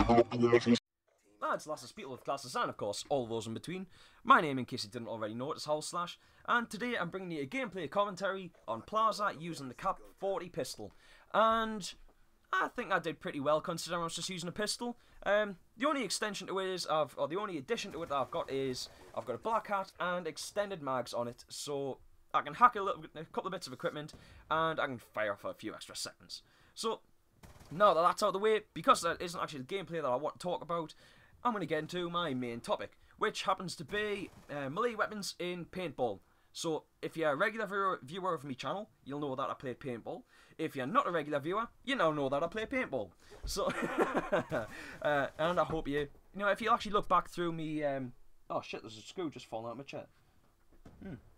Lads, lasses, people with classes, and of course, all those in between. My name, in case you didn't already know it, is Howlslash, and today I'm bringing you a gameplay commentary on Plaza using the Cap 40 pistol. And I think I did pretty well considering I was just using a pistol. The only extension to it is, or the only addition to it that I've got is, I've got a black hat and extended mags on it, so I can hack a couple of bits of equipment, and I can fire for a few extra seconds. So, now that that's out of the way, because that isn't actually the gameplay that I want to talk about, I'm going to get into my main topic, which happens to be melee weapons in Paintball. So, if you're a regular viewer of my channel, you'll know that I play Paintball. If you're not a regular viewer, you now know that I play Paintball. So, and I hope you know, if you actually look back through me, oh shit, there's a screw just falling out of my chair.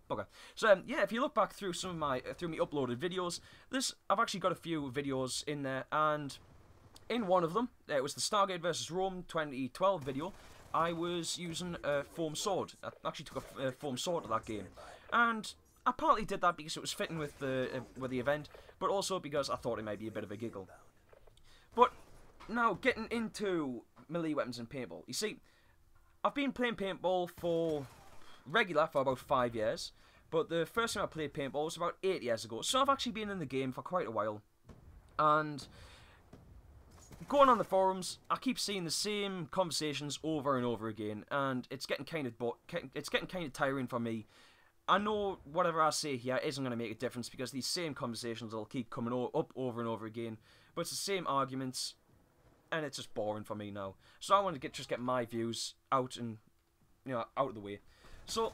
Bugger. So, yeah, if you look back through some of my, uploaded videos, I've actually got a few videos in there, and in one of them, it was the Stargate vs. Rome 2012 video, I was using a foam sword. I actually took a foam sword to that game. And I partly did that because it was fitting with the event, but also because I thought it might be a bit of a giggle. But now, getting into melee weapons in Paintball. You see, I've been playing Paintball for about 5 years, but the first time I played Paintball was about 8 years ago. So I've actually been in the game for quite a while. And going on the forums, I keep seeing the same conversations over and over again, and it's getting kind of tiring for me. I know whatever I say here isn't going to make a difference because these same conversations will keep coming up over and over again, but it's the same arguments, and it's just boring for me now. So I want to just get my views out and out of the way. So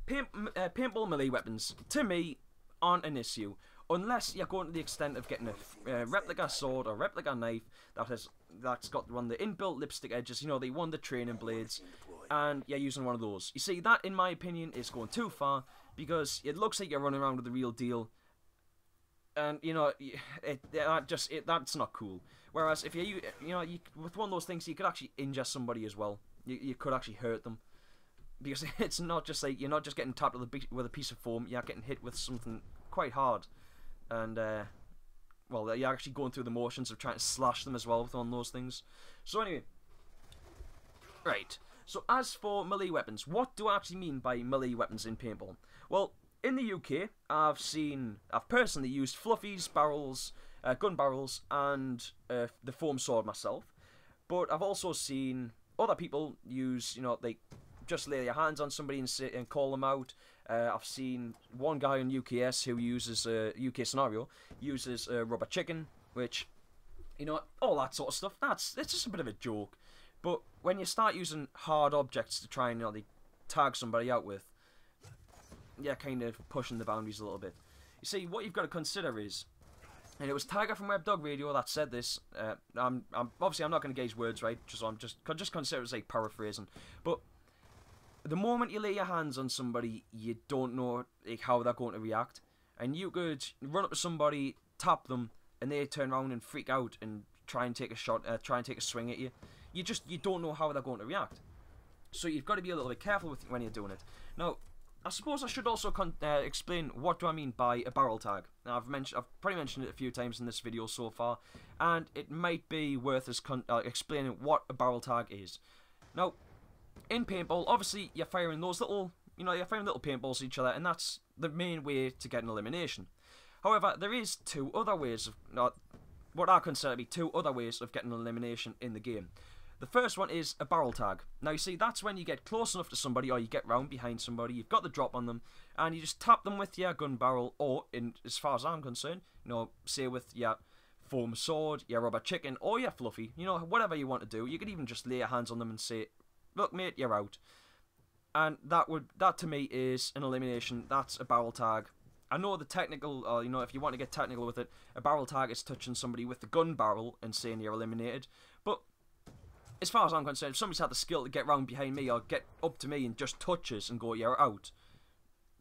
paintball melee weapons to me aren't an issue. Unless you're going to the extent of getting a replica sword or replica knife that's got one of the inbuilt lipstick edges, the one the training blades, and you're using one of those. You see, that in my opinion is going too far because it looks like you're running around with the real deal, and that's not cool. Whereas if you with one of those things, you could actually injure somebody as well. You could actually hurt them because it's not just like you're not just getting tapped with a piece of foam. You're getting hit with something quite hard. And, well, you're actually going through the motions of trying to slash them as well with one of those things. So anyway, right, so as for melee weapons, what do I actually mean by melee weapons in Paintball? Well, in the UK, I've personally used fluffies, barrels, gun barrels, and the foam sword myself. But I've also seen other people use, they just lay their hands on somebody and call them out. I've seen one guy on UKS who uses UK scenario uses rubber chicken, which all that sort of stuff. It's just a bit of a joke. But when you start using hard objects to try and they tag somebody out with, you're kind of pushing the boundaries a little bit. You see, what you've got to consider is, and it was Tiger from Web Dog Radio that said this. Obviously I'm not going to gauge words right, so I'm just consider it as like paraphrasing, but the moment you lay your hands on somebody, you don't know how they're going to react. And you could run up to somebody, tap them, and they turn around and freak out and try and take a shot, try and take a swing at you. You don't know how they're going to react. So you've got to be a little bit careful when you're doing it. Now, I suppose I should also explain what do I mean by a barrel tag. Now, I've probably mentioned it a few times in this video so far, and it might be worth us explaining what a barrel tag is. Now, in paintball, obviously you're firing those little, you're firing little paintballs at each other, and that's the main way to get an elimination. However, there is two other ways of, what I consider to be two other ways of getting an elimination in the game. The first one is a barrel tag. Now you see, that's when you get close enough to somebody, or you get round behind somebody, you've got the drop on them, and you just tap them with your gun barrel, or, as far as I'm concerned, say with your foam sword, your rubber chicken, or your fluffy, whatever you want to do. You could even just lay your hands on them and say, look mate, you're out. And that to me is an elimination. That's a barrel tag. I know the technical, if you want to get technical with it, a barrel tag is touching somebody with the gun barrel and saying you're eliminated. But as far as I'm concerned, if somebody's had the skill to get round behind me or get up to me and just touches and go, you're out,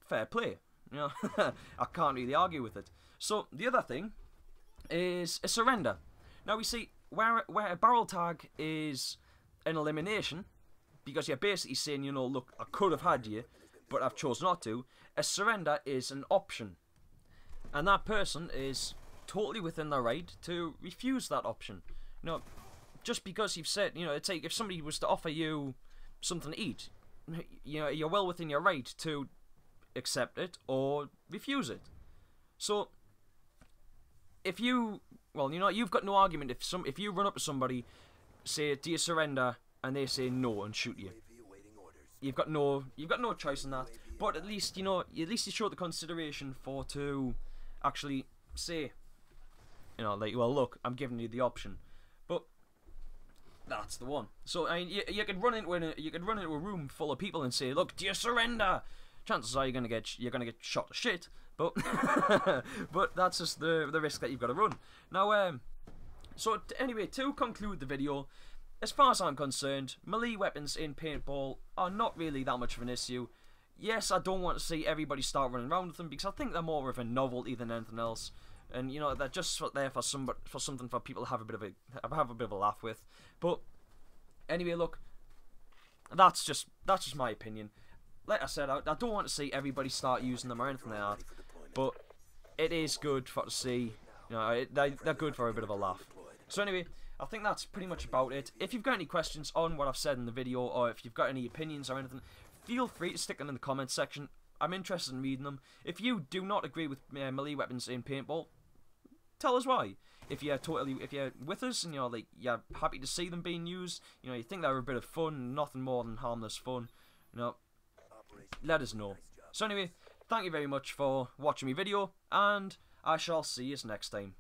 fair play. I can't really argue with it. So the other thing is a surrender. Now we see where a barrel tag is an elimination, because you're basically saying, look, I could have had you, but I've chose not to. A surrender is an option. And that person is totally within their right to refuse that option. just because you've said, you know, it's like if somebody was to offer you something to eat, you know, you're well within your right to accept it or refuse it. So if you, well, you know, you've got no argument if you run up to somebody, say, do you surrender, and they say no and shoot you. You've got no choice in that. But at least, you know, at least you show the consideration for to actually say, you know, like, well, look, I'm giving you the option. But that's the one. So I mean, you could run into a room full of people and say, look, do you surrender? Chances are you're gonna get shot to shit. But but that's just the risk that you've got to run. Now, so anyway, to conclude the video, as far as I'm concerned, melee weapons in paintball are not really that much of an issue. Yes, I don't want to see everybody start running around with them because I think they're more of a novelty than anything else, and you know, they're just there for something for people to have a bit of a laugh with. But anyway, look, that's just my opinion. Like I said, I don't want to see everybody start using them or anything like that, but it is good to see, you know, they're good for a bit of a laugh. So anyway, I think that's pretty much about it. If you've got any questions on what I've said in the video, or if you've got any opinions or anything, feel free to stick them in the comments section. I'm interested in reading them. If you do not agree with melee weapons in paintball, tell us why. If you're with us and you're happy to see them being used, you know, you think they're a bit of fun, nothing more than harmless fun, you know, let us know. So anyway, thank you very much for watching my video, and I shall see you next time.